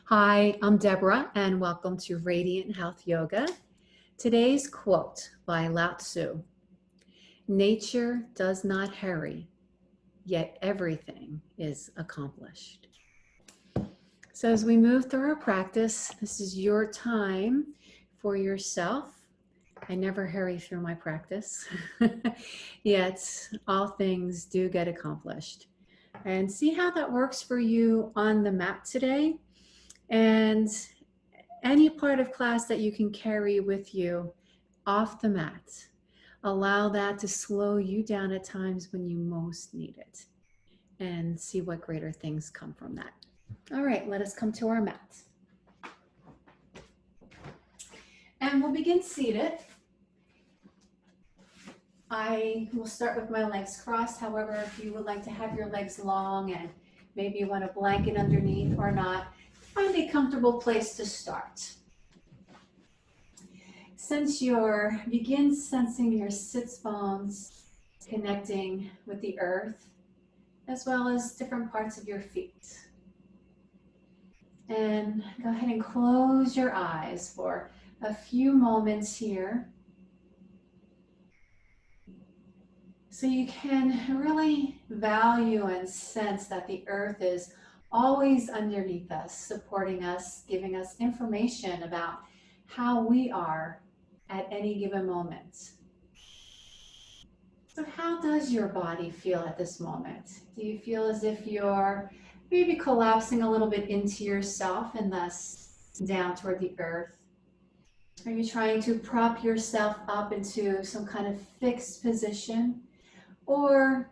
Hi, I'm Deborah, and welcome to Radiant Health Yoga. Today's quote by Lao Tzu: "Nature does not hurry, yet everything is accomplished." So, as we move through our practice, this is your time for yourself. I never hurry through my practice, yet all things do get accomplished. And see how that works for you on the mat today. And any part of class that you can carry with you off the mat. Allow that to slow you down at times when you most need it, and see what greater things come from that. All right, let us come to our mat. And we'll begin seated. I will start with my legs crossed. However, if you would like to have your legs long and maybe you want a blanket underneath or not, find a comfortable place to start. Begin sensing your sits bones connecting with the earth, as well as different parts of your feet. And go ahead and close your eyes for a few moments here, so you can really value and sense that the earth is always underneath us, supporting us, giving us information about how we are at any given moment. So how does your body feel at this moment? Do you feel as if you're maybe collapsing a little bit into yourself and thus down toward the earth? Are you trying to prop yourself up into some kind of fixed position? Or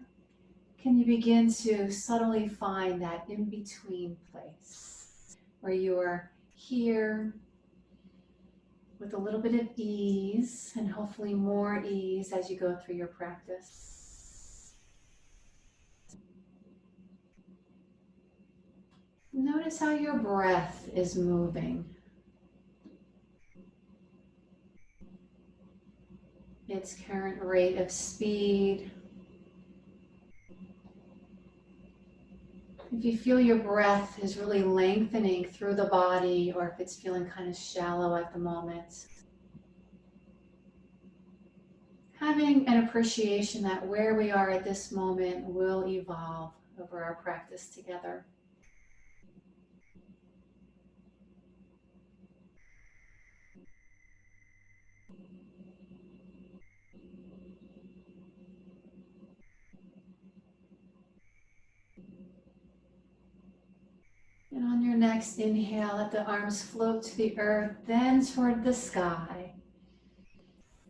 can you begin to subtly find that in-between place where you are here with a little bit of ease, and hopefully more ease as you go through your practice? Notice how your breath is moving. Its current rate of speed. If you feel your breath is really lengthening through the body, or if it's feeling kind of shallow at the moment, having an appreciation that where we are at this moment will evolve over our practice together. And on your next inhale, let the arms float to the earth, then toward the sky.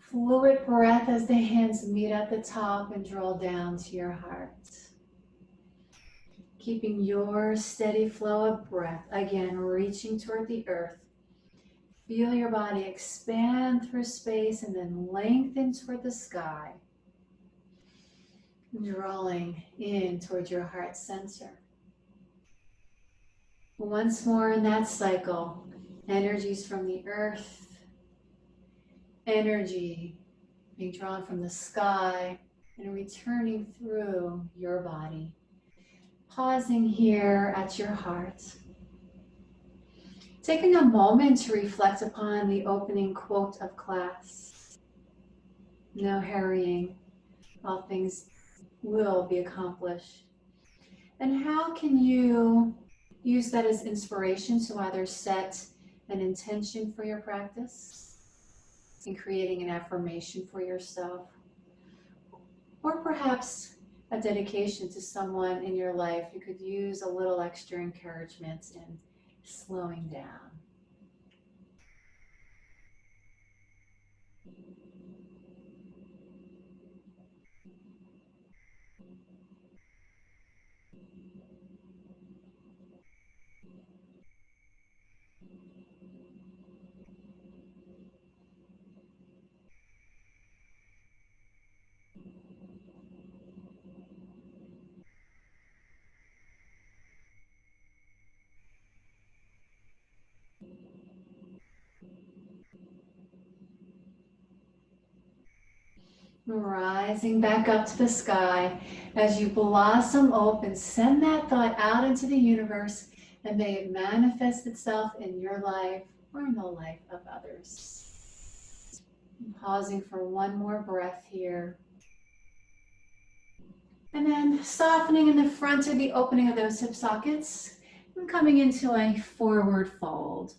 Fluid breath as the hands meet at the top and draw down to your heart. Keeping your steady flow of breath, again, reaching toward the earth. Feel your body expand through space and then lengthen toward the sky. Drawing in toward your heart center. Once more in that cycle, energies from the earth, energy being drawn from the sky and returning through your body. Pausing here at your heart. Taking a moment to reflect upon the opening quote of class. No hurrying, all things will be accomplished. And how can you use that as inspiration to either set an intention for your practice in creating an affirmation for yourself, or perhaps a dedication to someone in your life who could use a little extra encouragement in slowing down. Rising back up to the sky as you blossom open, send that thought out into the universe. and may it manifest itself in your life or in the life of others. I'm pausing for one more breath here. And then softening in the front of the opening of those hip sockets and coming into a forward fold.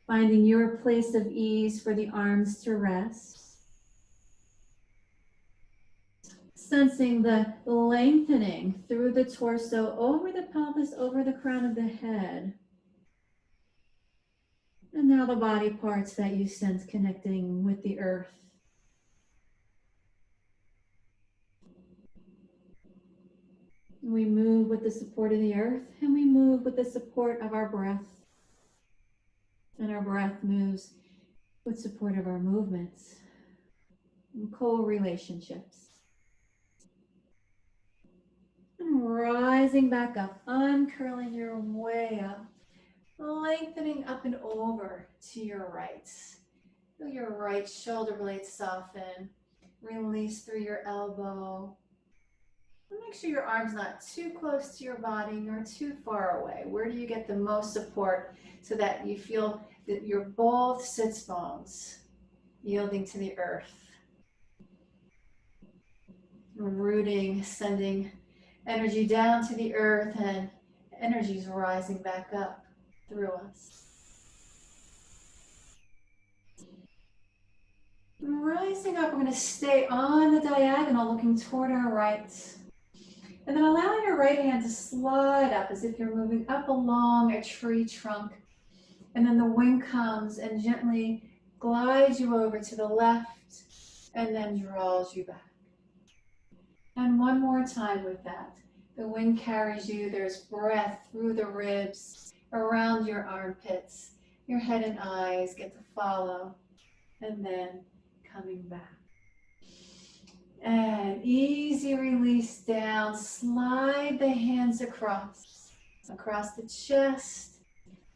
Finding your place of ease for the arms to rest. Sensing the lengthening through the torso, over the pelvis, over the crown of the head. And now the body parts that you sense connecting with the earth. We move with the support of the earth, and we move with the support of our breath. And our breath moves with support of our movements and co-relationships. And rising back up, uncurling your way up, lengthening up and over to your right. Feel your right shoulder blade soften. Release through your elbow. And make sure your arm's not too close to your body nor too far away. Where do you get the most support so that you feel that your both sits bones yielding to the earth? Rooting, sending energy down to the earth, and energy's rising back up through us. Rising up, we're going to stay on the diagonal looking toward our right. And then allow your right hand to slide up as if you're moving up along a tree trunk. And then the wind comes and gently glides you over to the left and then draws you back. And one more time with that. The wind carries you. There's breath through the ribs, around your armpits. Your head and eyes get to follow. And then coming back. And easy release down. Slide the hands across the chest.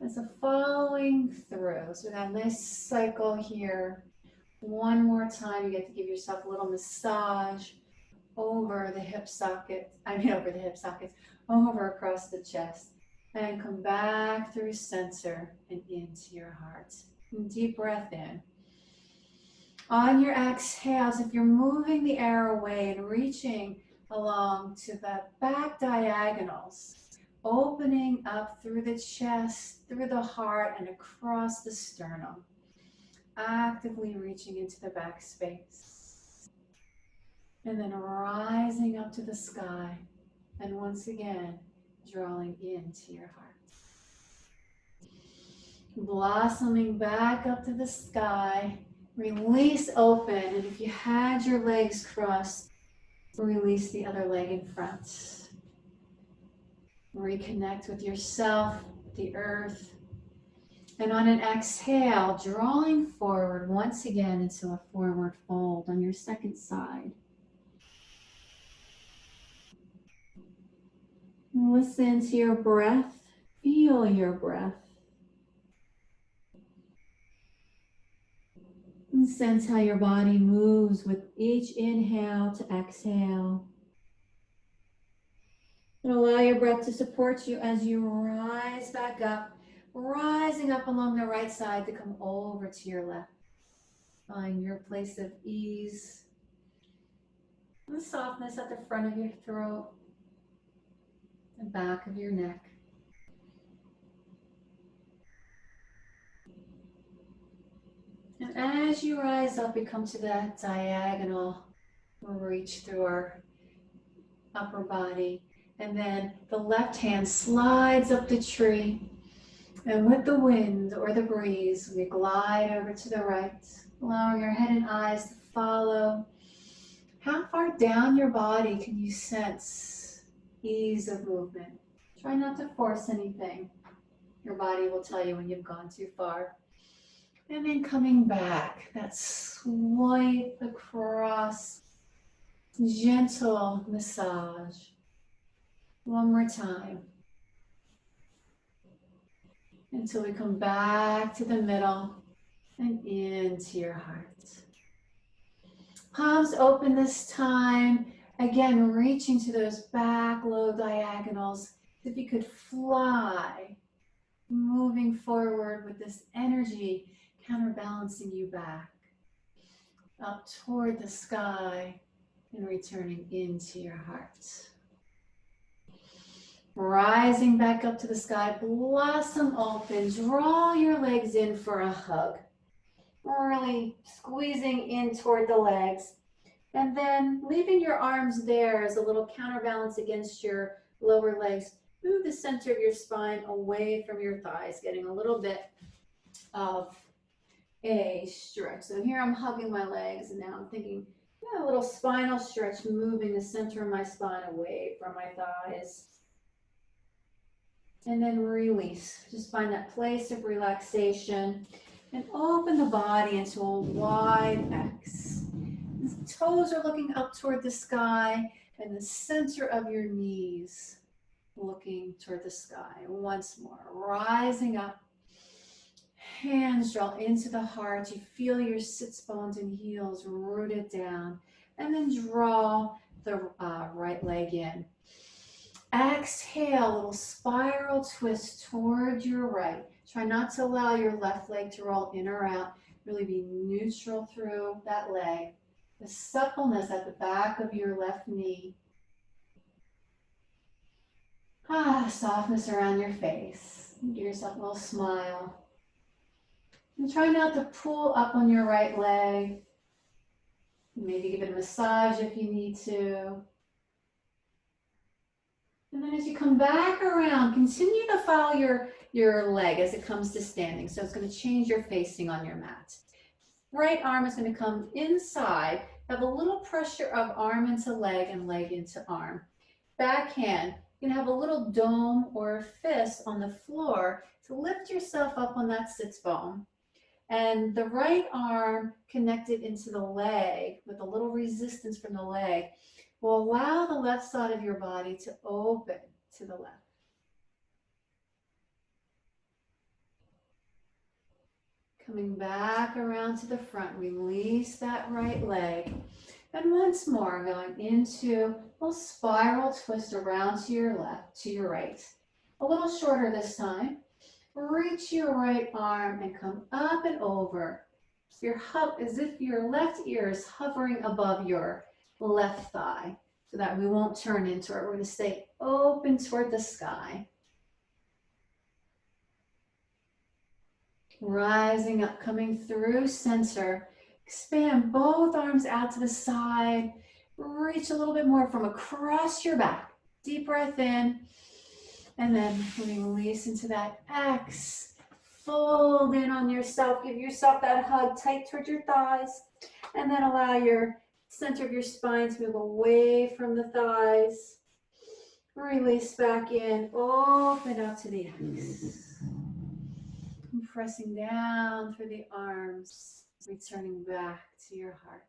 As a following through. So that nice cycle here. One more time, you get to give yourself a little massage over the hip sockets, over across the chest. And come back through center and into your heart. And deep breath in. On your exhales, if you're moving the air away and reaching along to the back diagonals, opening up through the chest, through the heart, and across the sternum, actively reaching into the back space. And then rising up to the sky, and once again, drawing into your heart. Blossoming back up to the sky. Release open, and if you had your legs crossed, release the other leg in front. Reconnect with yourself, the earth. And on an exhale, drawing forward once again into a forward fold on your second side. Listen to your breath, feel your breath. And sense how your body moves with each inhale to exhale. And allow your breath to support you as you rise back up, rising up along the right side to come over to your left. Find your place of ease. And softness at the front of your throat, the back of your neck. And as you rise up, we come to that diagonal. We'll reach through our upper body. And then the left hand slides up the tree. And with the wind or the breeze, we glide over to the right, allowing your head and eyes to follow. How far down your body can you sense ease of movement? Try not to force anything. Your body will tell you when you've gone too far. And then coming back, that swipe across, gentle massage. One more time. Until we come back to the middle and into your heart. Palms open this time. Again, reaching to those back low diagonals. If you could fly, moving forward with this energy counterbalancing you back up toward the sky and returning into your heart. Rising back up to the sky, blossom open, draw your legs in for a hug. Really squeezing in toward the legs. And then leaving your arms there as a little counterbalance against your lower legs. Move the center of your spine away from your thighs, getting a little bit of a stretch. So here I'm hugging my legs, and now I'm thinking, yeah, a little spinal stretch, moving the center of my spine away from my thighs. And then release. Just find that place of relaxation and open the body into a wide X. The toes are looking up toward the sky, and the center of your knees looking toward the sky. Once more, rising up. Hands draw into the heart. You feel your sits bones and heels rooted down. And then draw the right leg in. Exhale, a little spiral twist toward your right. Try not to allow your left leg to roll in or out. Really be neutral through that leg. The suppleness at the back of your left knee. Softness around your face. Give yourself a little smile. And try not to pull up on your right leg. Maybe give it a massage if you need to. And then as you come back around, continue to follow your leg as it comes to standing. So it's going to change your facing on your mat. Right arm is going to come inside. Have a little pressure of arm into leg and leg into arm. Back hand, you're going to have a little dome or fist on the floor to lift yourself up on that sits bone. And the right arm connected into the leg with a little resistance from the leg will allow the left side of your body to open to the left. Coming back around to the front, release that right leg. And once more, going into a little spiral twist around to your left, to your right. A little shorter this time. Reach your right arm and come up and over. As if your left ear is hovering above your left thigh, so that we won't turn into it. We're going to stay open toward the sky. Rising up, coming through center. Expand both arms out to the side. Reach a little bit more from across your back. Deep breath in. And then release into that X. Fold in on yourself. Give yourself that hug tight towards your thighs. And then allow your center of your spine to move away from the thighs. Release back in. Open up to the X. And pressing down through the arms. Returning back to your heart.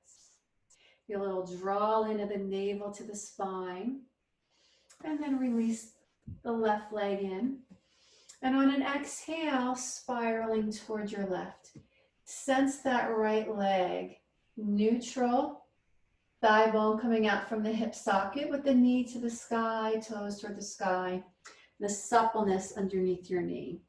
Feel a little draw into the navel to the spine. And then release the left leg in. And on an exhale, spiraling towards your left. Sense that right leg neutral. Thigh bone coming out from the hip socket with the knee to the sky, toes toward the sky. The suppleness underneath your knee.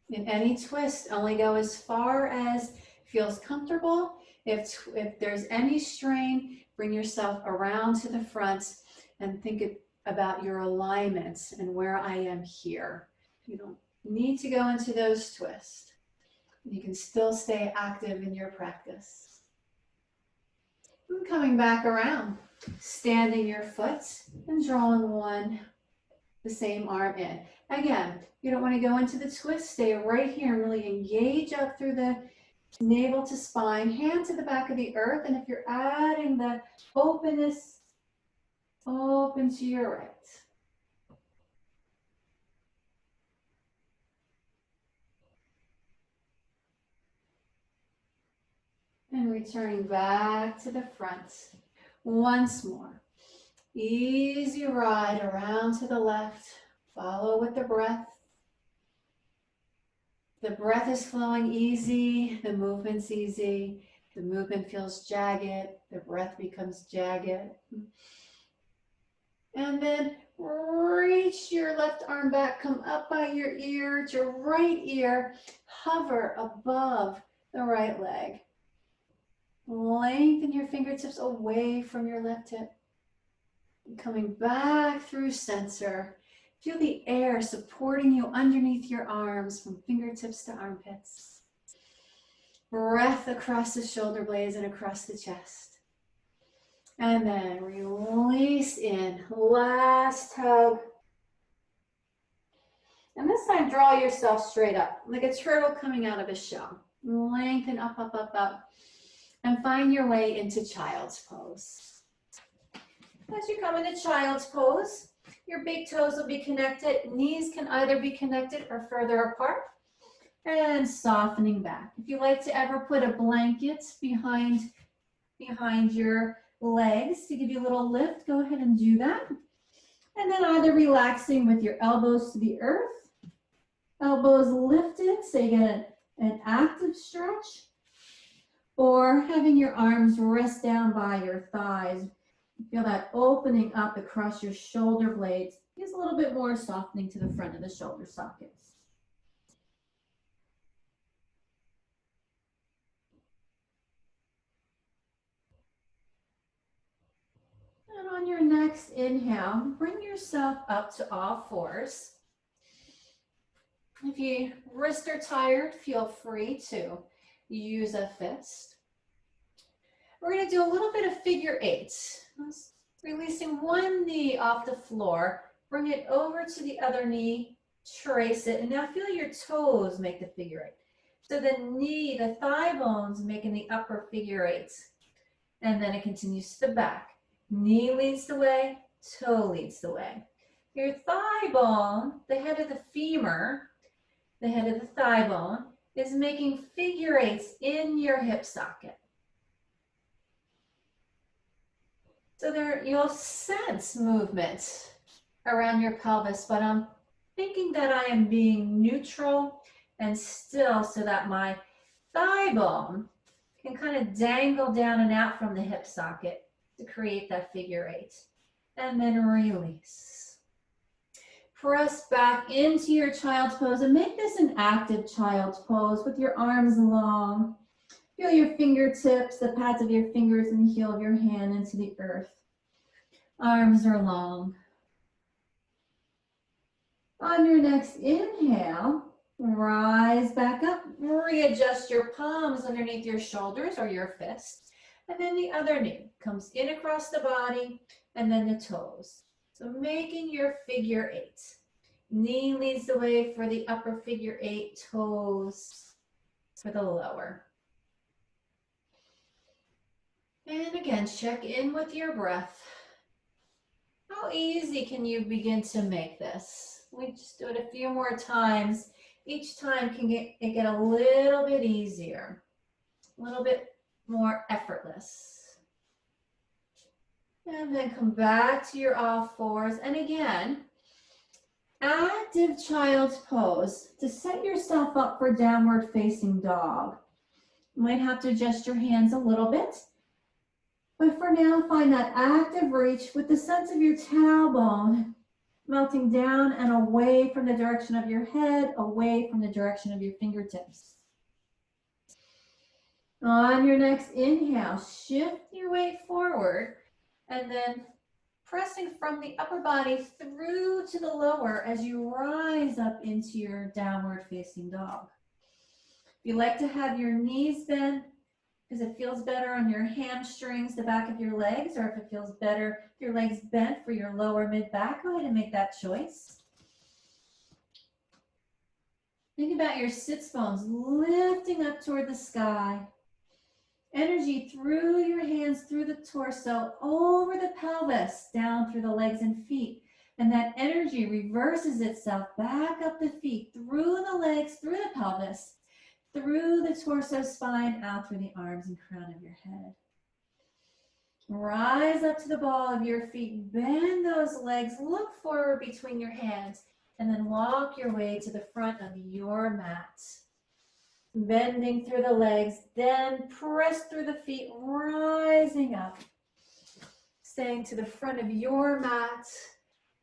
In any twist, only go as far as feels comfortable. If there's any strain, bring yourself around to the front and think about your alignments and where I am here. You don't need to go into those twists. You can still stay active in your practice. And coming back around, standing your foot and drawing the same arm in. Again, you don't want to go into the twist. Stay right here and really engage up through the navel to spine, hand to the back of the earth. And if you're adding the openness, open to your right. And returning back to the front. Once more. Easy ride around to the left. Follow with the breath. The breath is flowing easy. The movement's easy. The movement feels jagged. The breath becomes jagged. And then reach your left arm back, come up by your ear to your right ear, hover above the right leg. Lengthen your fingertips away from your left hip. Coming back through center. Feel the air supporting you underneath your arms from fingertips to armpits. Breath across the shoulder blades and across the chest. And then release in, last hug. And this time draw yourself straight up, like a turtle coming out of a shell. Lengthen up, up, up, up. And find your way into child's pose. As you come into child's pose, your big toes will be connected. Knees can either be connected or further apart. And softening back. If you like to ever put a blanket behind your legs to give you a little lift, go ahead and do that. And then either relaxing with your elbows to the earth, elbows lifted so you get an active stretch, or having your arms rest down by your thighs. Feel that opening up across your shoulder blades. Gives a little bit more softening to the front of the shoulder sockets. And on your next inhale, bring yourself up to all fours. If your wrists are tired, feel free to use a fist. We're going to do a little bit of figure eights. Releasing one knee off the floor, bring it over to the other knee, trace it, and now feel your toes make the figure eight. So the knee, the thigh bones making the upper figure eights. And then it continues to the back. Knee leads the way, toe leads the way. Your thigh bone, the head of the femur, the head of the thigh bone, is making figure eights in your hip socket. So there you'll sense movement around your pelvis, but I'm thinking that I am being neutral and still so that my thigh bone can kind of dangle down and out from the hip socket to create that figure eight. And then release. Press back into your child's pose and make this an active child's pose with your arms long. Feel your fingertips, the pads of your fingers and the heel of your hand into the earth. Arms are long. On your next inhale, rise back up. Readjust your palms underneath your shoulders or your fists. And then the other knee comes in across the body and then the toes. So making your figure eight. Knee leads the way for the upper figure eight, toes for the lower. And again, check in with your breath. How easy can you begin to make this? We just do it a few more times. Each time can get a little bit easier, a little bit more effortless. And then come back to your all fours. And again, active child's pose to set yourself up for downward facing dog. You might have to adjust your hands a little bit. But for now, find that active reach with the sense of your tailbone melting down and away from the direction of your head, away from the direction of your fingertips. On your next inhale, shift your weight forward and then pressing from the upper body through to the lower as you rise up into your downward facing dog. If you like to have your knees bent, because it feels better on your hamstrings, the back of your legs, or if it feels better, your legs bent for your lower mid-back, go ahead and make that choice. Think about your sits bones lifting up toward the sky. Energy through your hands, through the torso, over the pelvis, down through the legs and feet. And that energy reverses itself back up the feet, through the legs, through the pelvis, through the torso, spine, out through the arms and crown of your head. Rise up to the ball of your feet, bend those legs, look forward between your hands, and then walk your way to the front of your mat. Bending through the legs, then press through the feet, rising up. staying to the front of your mat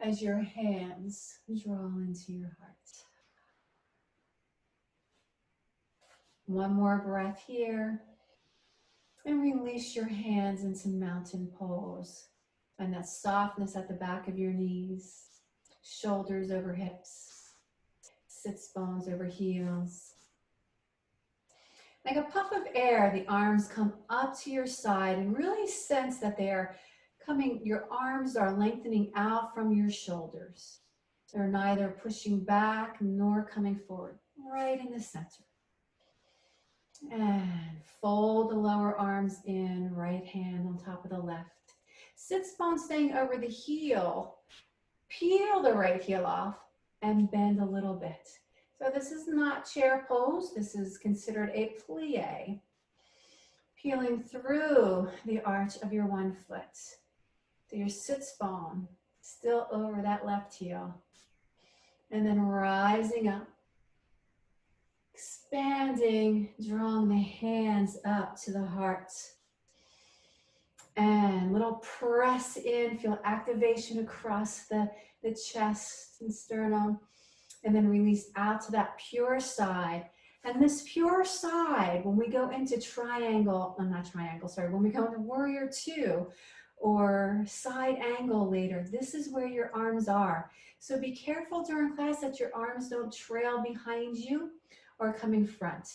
as your hands draw into your heart. One more breath here. And release your hands into mountain pose. And that softness at the back of your knees, shoulders over hips, sits bones over heels. Like a puff of air, the arms come up to your side and really sense that they are coming, your arms are lengthening out from your shoulders. They're neither pushing back nor coming forward, right in the center. And fold the lower arms in, right hand on top of the left. Sits bone staying over the heel. Peel the right heel off and bend a little bit. So this is not chair pose. This is considered a plie. Peeling through the arch of your one foot. So your sits bone still over that left heel. And then rising up. Expanding, drawing the hands up to the heart. And little press in, feel activation across the chest and sternum. And then release out to that pure side. And this pure side, when we go into triangle, when we go into warrior two or side angle later, this is where your arms are. So be careful during class that your arms don't trail behind you or coming front.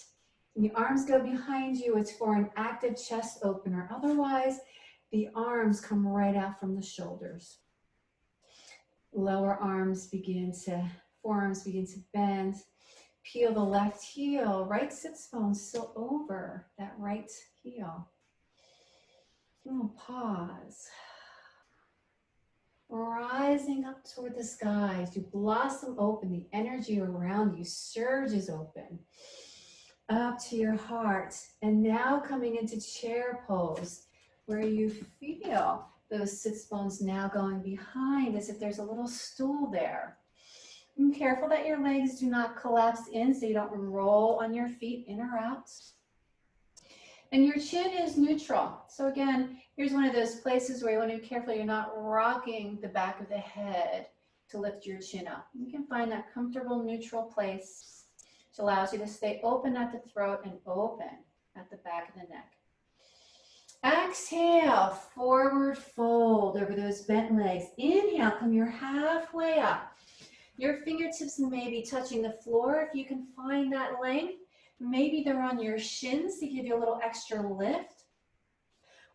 When the arms go behind you, it's for an active chest opener. Otherwise, the arms come right out from the shoulders. Lower arms begin to, forearms begin to bend. Peel the left heel, right sits bone still over that right heel. Oh, pause. Rising up toward the skies, you blossom open, the energy around you surges open. Up to your heart, and now coming into chair pose, where you feel those sits bones now going behind as if there's a little stool there. And careful that your legs do not collapse in so you don't roll on your feet in or out. And your chin is neutral. So again, here's one of those places where you want to be careful you're not rocking the back of the head to lift your chin up. You can find that comfortable neutral place, which allows you to stay open at the throat and open at the back of the neck. Exhale, forward fold over those bent legs. Inhale, come your halfway up. Your fingertips may be touching the floor if you can find that length. Maybe they're on your shins to give you a little extra lift,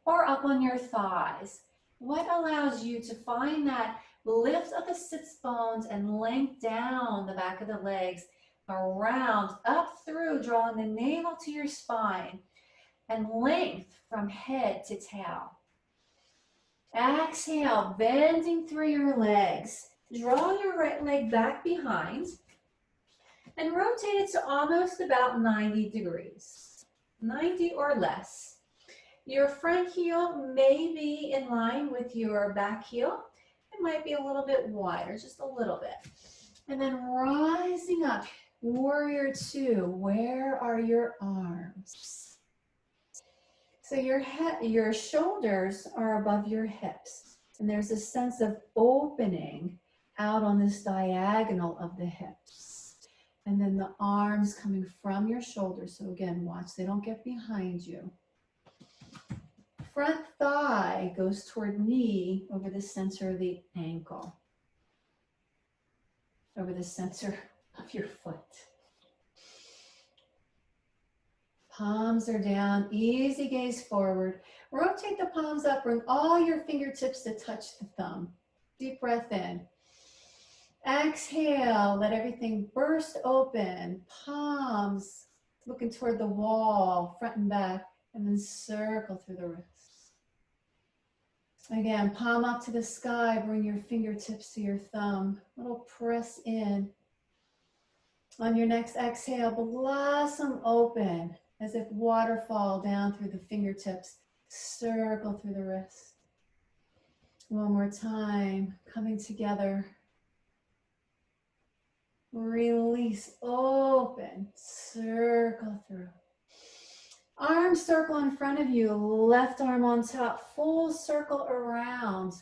or up on your thighs. What allows you to find that lift of the sits bones and length down the back of the legs, around, up through, drawing the navel to your spine, and length from head to tail. Exhale, bending through your legs. Draw your right leg back behind and rotate it to almost about 90 degrees, 90 or less. Your front heel may be in line with your back heel. It might be a little bit wider, just a little bit. And then rising up, warrior two, where are your arms? So your shoulders are above your hips, and there's a sense of opening out on this diagonal of the hips. And then the arms coming from your shoulders. So again, watch, they don't get behind you. Front thigh goes toward knee over the center of the ankle, over the center of your foot. Palms are down, easy gaze forward. Rotate the palms up, bring all your fingertips to touch the thumb. Deep breath in. Exhale, let everything burst open. Palms looking toward the wall, front and back, and then circle through the wrists. Again, palm up to the sky, bring your fingertips to your thumb. Little press in. On your next exhale, blossom open as if waterfall down through the fingertips. Circle through the wrist. One more time, coming together. Release, open, circle through. Arm circle in front of you, left arm on top, full circle around.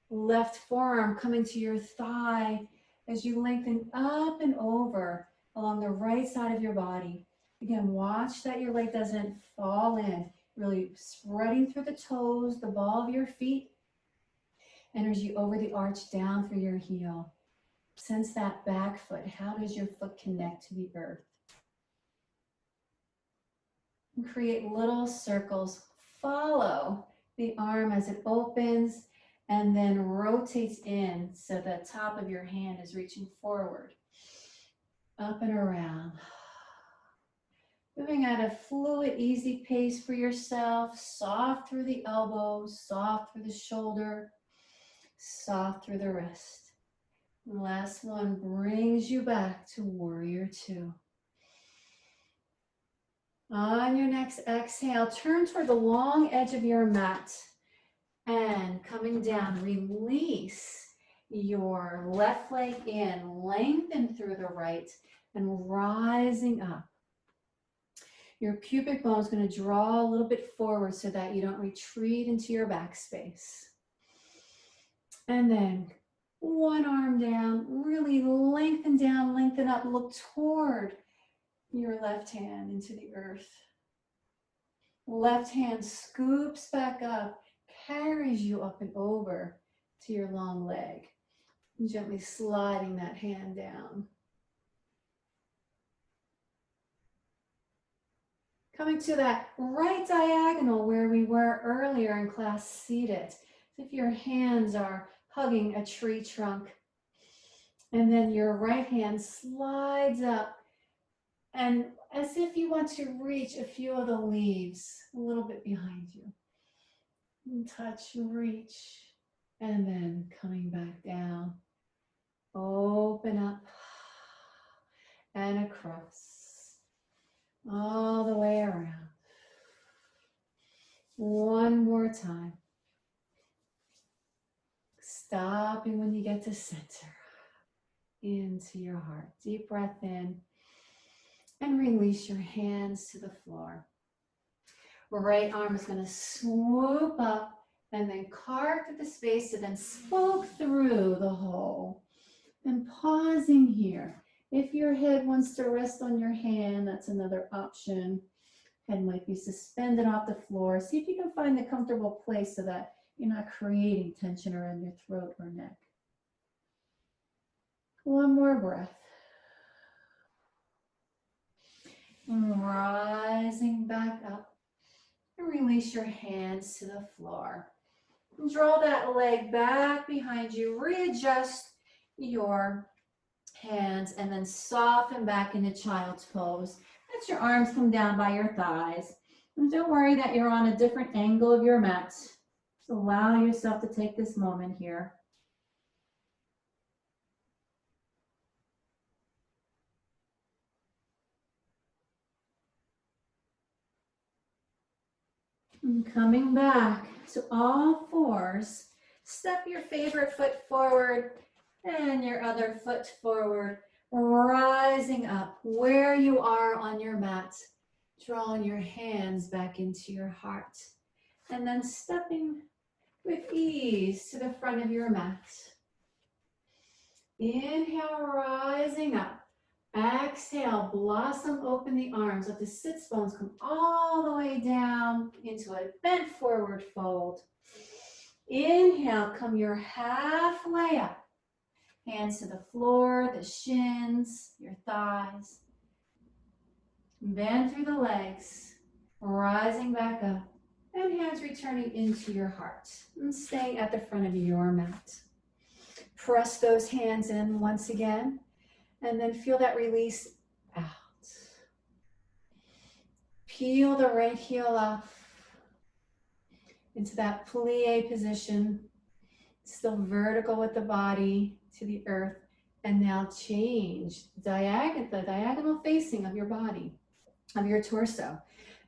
Left forearm coming to your thigh as you lengthen up and over along the right side of your body. Again, watch that your leg doesn't fall in. Really spreading through the toes, the ball of your feet. Energy over the arch, down through your heel. Sense that back foot. How does your foot connect to the earth? And create little circles. Follow the arm as it opens and then rotates in so the top of your hand is reaching forward, up and around. Moving at a fluid, easy pace for yourself, soft through the elbows, soft through the shoulder, soft through the wrist. And last one brings you back to warrior two. On your next exhale, turn toward the long edge of your mat. And coming down, release your left leg in, lengthen through the right, and rising up. Your pubic bone is going to draw a little bit forward so that you don't retreat into your back space. And then one arm down, really lengthen down, lengthen up, look toward your left hand into the earth. Left hand scoops back up, carries you up and over to your long leg. And gently sliding that hand down. Coming to that right diagonal where we were earlier in class, seated. As if your hands are hugging a tree trunk. And then your right hand slides up. And as if you want to reach a few of the leaves a little bit behind you. And touch, reach, and then coming back down. Open up and across. All the way around. One more time. Stopping when you get to center. Into your heart. Deep breath in. And release your hands to the floor. Right arm is going to swoop up and then carve through the space and then spoke through the hole. And pausing here. If your head wants to rest on your hand, that's another option. Head might be suspended off the floor. See if you can find a comfortable place so that you're not creating tension around your throat or neck. One more breath. Rising back up. And release your hands to the floor. And draw that leg back behind you. Readjust your hands and then soften back into child's pose. Let your arms come down by your thighs. And don't worry that you're on a different angle of your mat. Just allow yourself to take this moment here. And coming back to all fours, step your favorite foot forward and your other foot forward, rising up where you are on your mat, drawing your hands back into your heart, and then stepping with ease to the front of your mat. Inhale, rising up. Exhale, blossom open the arms. Let the sits bones come all the way down into a bent forward fold. Inhale, come your halfway up. Hands to the floor, the shins, your thighs. Bend through the legs, rising back up. And hands returning into your heart. And staying at the front of your mat. Press those hands in once again. And then feel that release out. Peel the right heel off into that plie position. Still vertical with the body to the earth. And now change the diagonal facing of your body, of your torso,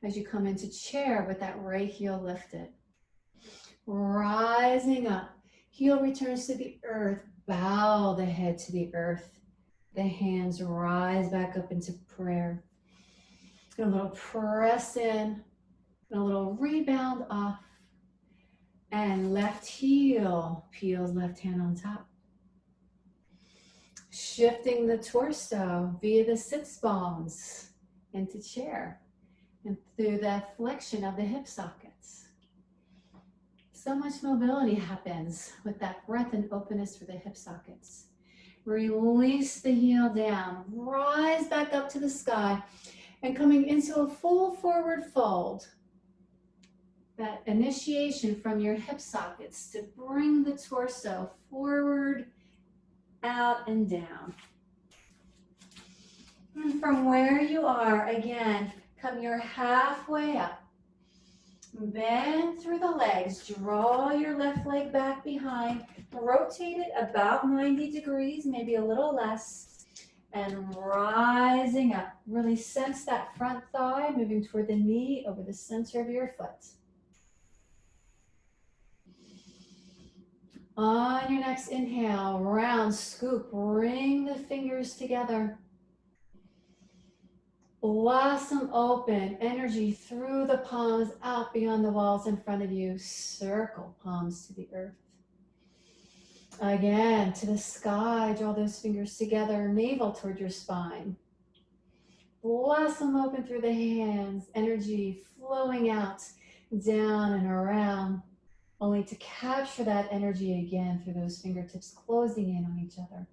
as you come into chair with that right heel lifted. Rising up. Heel returns to the earth. Bow the head to the earth. The hands rise back up into prayer. A little press in, and a little rebound off. And left heel peels left hand on top. Shifting the torso via the sits bones into chair and through that flexion of the hip sockets. So much mobility happens with that breath and openness for the hip sockets. Release the heel down, rise back up to the sky, and coming into a full forward fold. That initiation from your hip sockets to bring the torso forward, out, and down. And from where you are, again, come your halfway up. Bend through the legs, draw your left leg back behind, rotate it about 90 degrees, maybe a little less, and rising up. Really sense that front thigh moving toward the knee over the center of your foot. On your next inhale, round scoop, bring the fingers together. Blossom open, energy through the palms, out beyond the walls in front of you. Circle palms to the earth. Again, to the sky, draw those fingers together, navel toward your spine. Blossom open through the hands, energy flowing out, down and around, only to capture that energy again through those fingertips closing in on each other.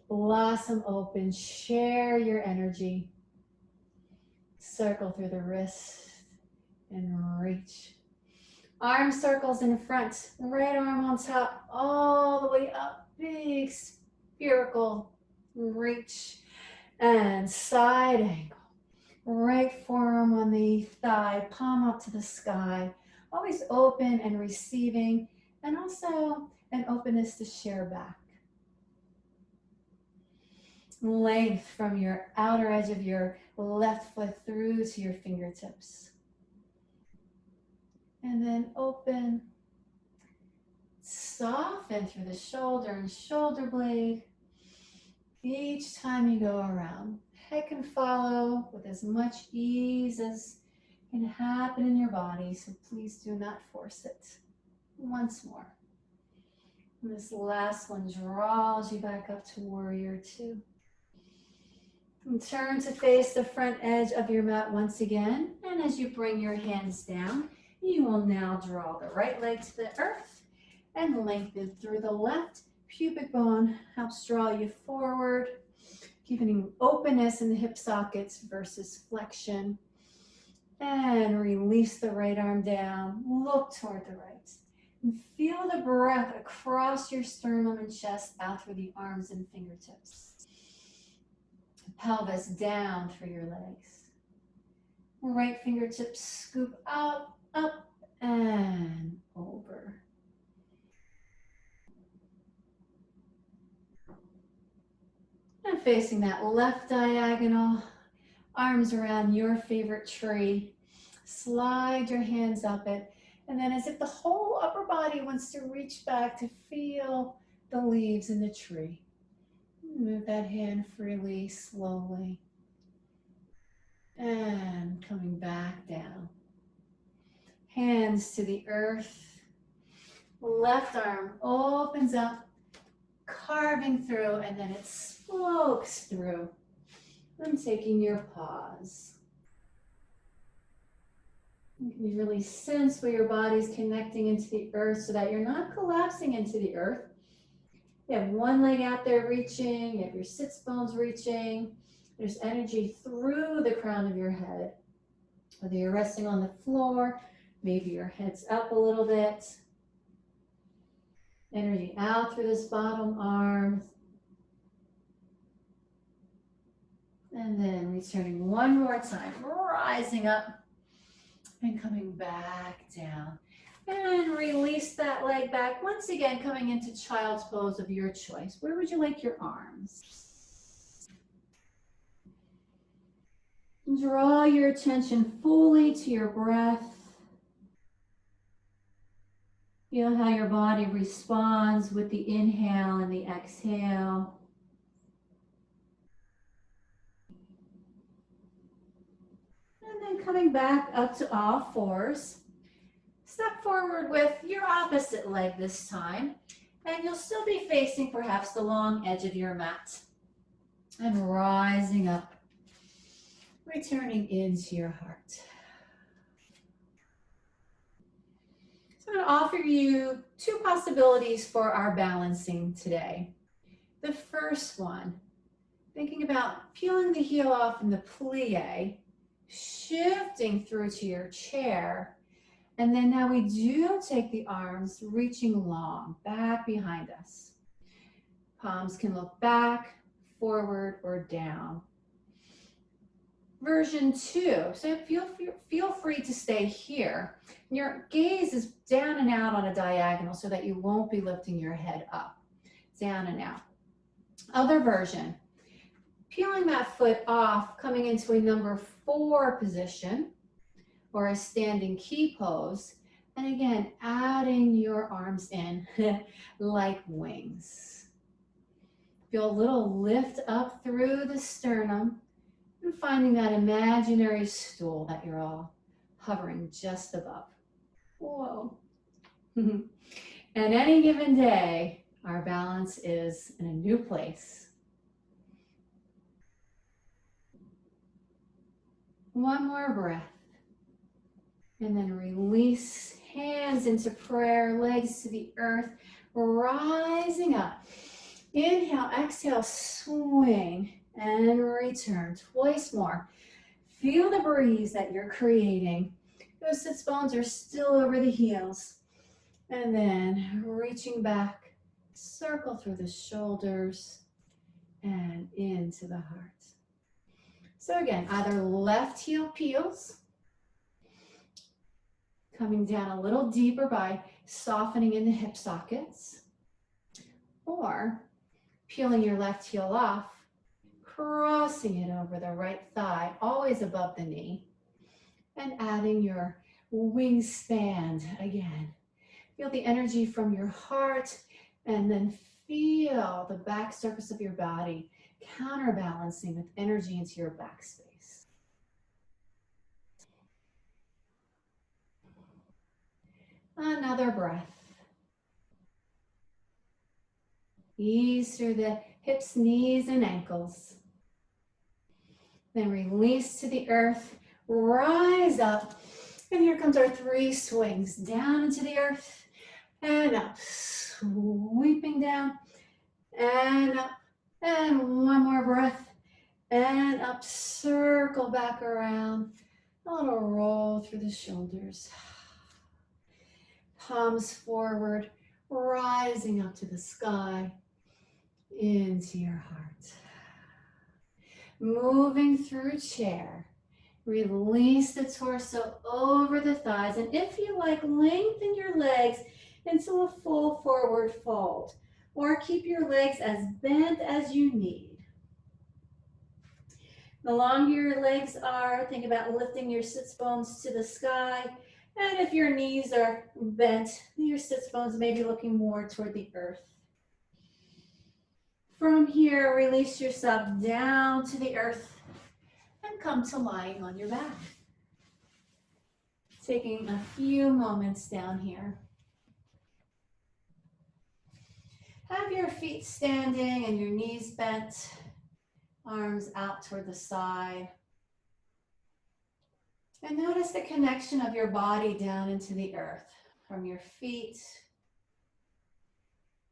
Blossom open, share your energy. Circle through the wrist and reach. Arm circles in front, right arm on top, all the way up, big spherical reach and side angle. Right forearm on the thigh, palm up to the sky. Always open and receiving, and also an openness to share back. Length from your outer edge of your left foot through to your fingertips. And then open, soften through the shoulder and shoulder blade. Each time you go around, head can follow with as much ease as can happen in your body, so please do not force it. Once more. And this last one draws you back up to warrior two. And turn to face the front edge of your mat once again. And as you bring your hands down, you will now draw the right leg to the earth and lengthen through the left pubic bone. Helps draw you forward, giving openness in the hip sockets versus flexion. And release the right arm down, look toward the right. And feel the breath across your sternum and chest out through the arms and fingertips. Pelvis down through your legs. Right fingertips scoop out, up, and over. And facing that left diagonal, arms around your favorite tree. Slide your hands up it. And then as if the whole upper body wants to reach back to feel the leaves in the tree. Move that hand freely, slowly. And coming back down. Hands to the earth. Left arm opens up, carving through, and then it smokes through. And taking your pause. You can really sense where your body's connecting into the earth so that you're not collapsing into the earth. You have one leg out there reaching, you have your sits bones reaching. There's energy through the crown of your head. Whether you're resting on the floor, maybe your head's up a little bit. Energy out through this bottom arm. And then returning one more time, rising up and coming back down. And release that leg back. Once again, coming into child's pose of your choice. Where would you like your arms? Draw your attention fully to your breath. Feel how your body responds with the inhale and the exhale. And coming back up to all fours. Step forward with your opposite leg this time. And you'll still be facing perhaps the long edge of your mat. And rising up, returning into your heart. So I'm going to offer you two possibilities for our balancing today. The first one, thinking about peeling the heel off in the plie, shifting through to your chair, and then now we do take the arms reaching long, back behind us. Palms can look back, forward, or down. Version 2, so feel free to stay here. Your gaze is down and out on a diagonal so that you won't be lifting your head up. Down and out. Other version, peeling that foot off, coming into a number 4 position or a standing key pose. And again, adding your arms in like wings. Feel a little lift up through the sternum and finding that imaginary stool that you're all hovering just above. Whoa. And any given day, our balance is in a new place. One more breath. And then release, hands into prayer, legs to the earth, rising up. Inhale, exhale, swing, and return twice more. Feel the breeze that you're creating. Those sits bones are still over the heels. And then reaching back, circle through the shoulders and into the heart. So again, either left heel peels, coming down a little deeper by softening in the hip sockets, or peeling your left heel off, crossing it over the right thigh, always above the knee, and adding your wingspan again. Feel the energy from your heart, and then feel the back surface of your body counterbalancing with energy into your back space. Another breath. Ease through the hips, knees, and ankles. Then release to the earth, rise up, and here comes our 3 swings. Down into the earth, and up, sweeping down, and up, and one more breath, and up, circle back around, a little roll through the shoulders. Palms forward, rising up to the sky, into your heart. Moving through chair, release the torso over the thighs, and if you like, lengthen your legs into a full forward fold, or keep your legs as bent as you need. The longer your legs are, think about lifting your sits bones to the sky, and if your knees are bent, your sits bones may be looking more toward the earth. From here, release yourself down to the earth and come to lying on your back. Taking a few moments down here. Have your feet standing and your knees bent, arms out toward the side. And notice the connection of your body down into the earth, from your feet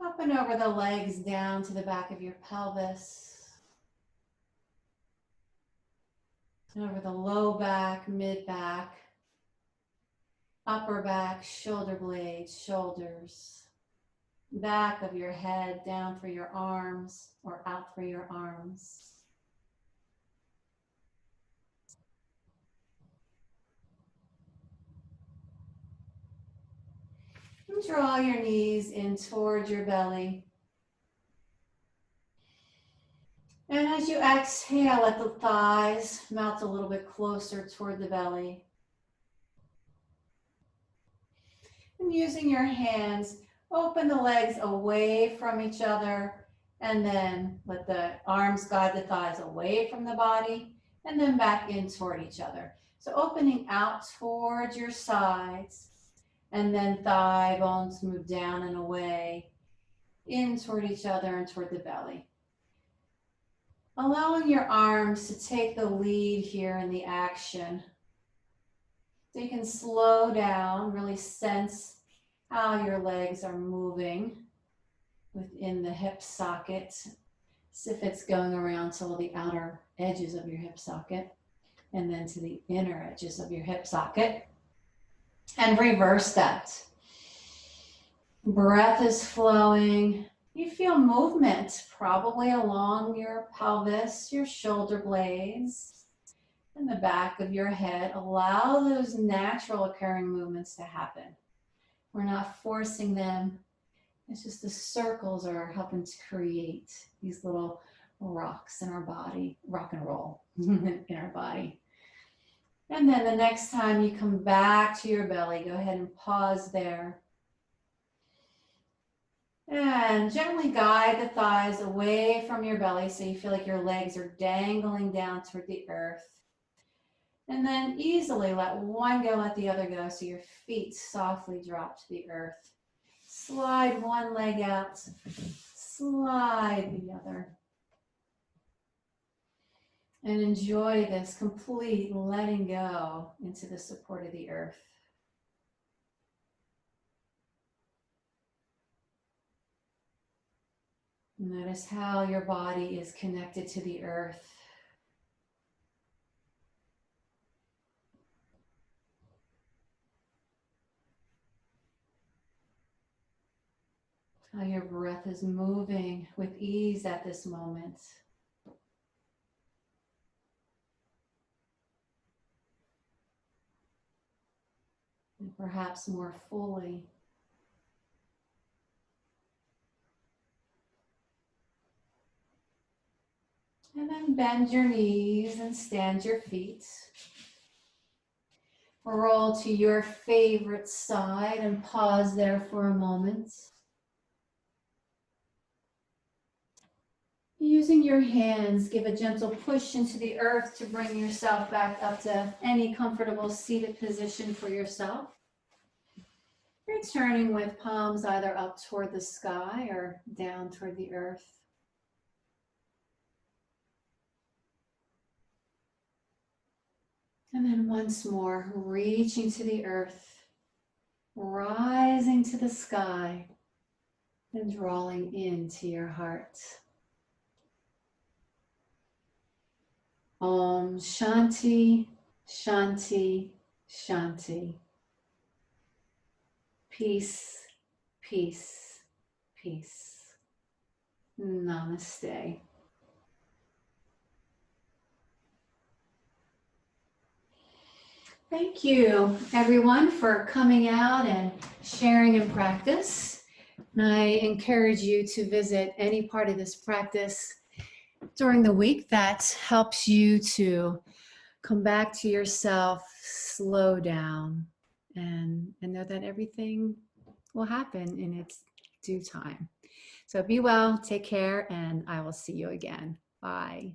up and over the legs down to the back of your pelvis, over the low back, mid back, upper back, shoulder blades, shoulders, back of your head down through your arms or out through your arms. And draw your knees in towards your belly. And as you exhale, let the thighs melt a little bit closer toward the belly. And using your hands, open the legs away from each other, and then let the arms guide the thighs away from the body, and then back in toward each other. So opening out towards your sides, and then thigh bones move down and away, in toward each other and toward the belly. Allowing your arms to take the lead here in the action. So you can slow down, really sense how your legs are moving within the hip socket, as if it's going around to all the outer edges of your hip socket and then to the inner edges of your hip socket. And reverse that. Breath is flowing. You feel movement probably along your pelvis, your shoulder blades, and the back of your head. Allow those natural occurring movements to happen. We're not forcing them. It's just the circles are helping to create these little rocks in our body, rock and roll in our body. And then the next time you come back to your belly, go ahead and pause there. And gently guide the thighs away from your belly so you feel like your legs are dangling down toward the earth. And then easily let one go, let the other go, so your feet softly drop to the earth. Slide one leg out, slide the other. And enjoy this complete letting go into the support of the earth. Notice how your body is connected to the earth. How your breath is moving with ease at this moment. And perhaps more fully. And then bend your knees and stand your feet. Roll to your favorite side and pause there for a moment. Using your hands, give a gentle push into the earth to bring yourself back up to any comfortable seated position for yourself. Returning with palms either up toward the sky or down toward the earth. And then once more, reaching to the earth, rising to the sky, and drawing into your heart. Om Shanti, Shanti, Shanti. Peace, peace, peace. Namaste. Thank you, everyone, for coming out and sharing in practice. And I encourage you to visit any part of this practice during the week that helps you to come back to yourself, slow down, and know that everything will happen in its due time. So be well, take care, and I will see you again. Bye.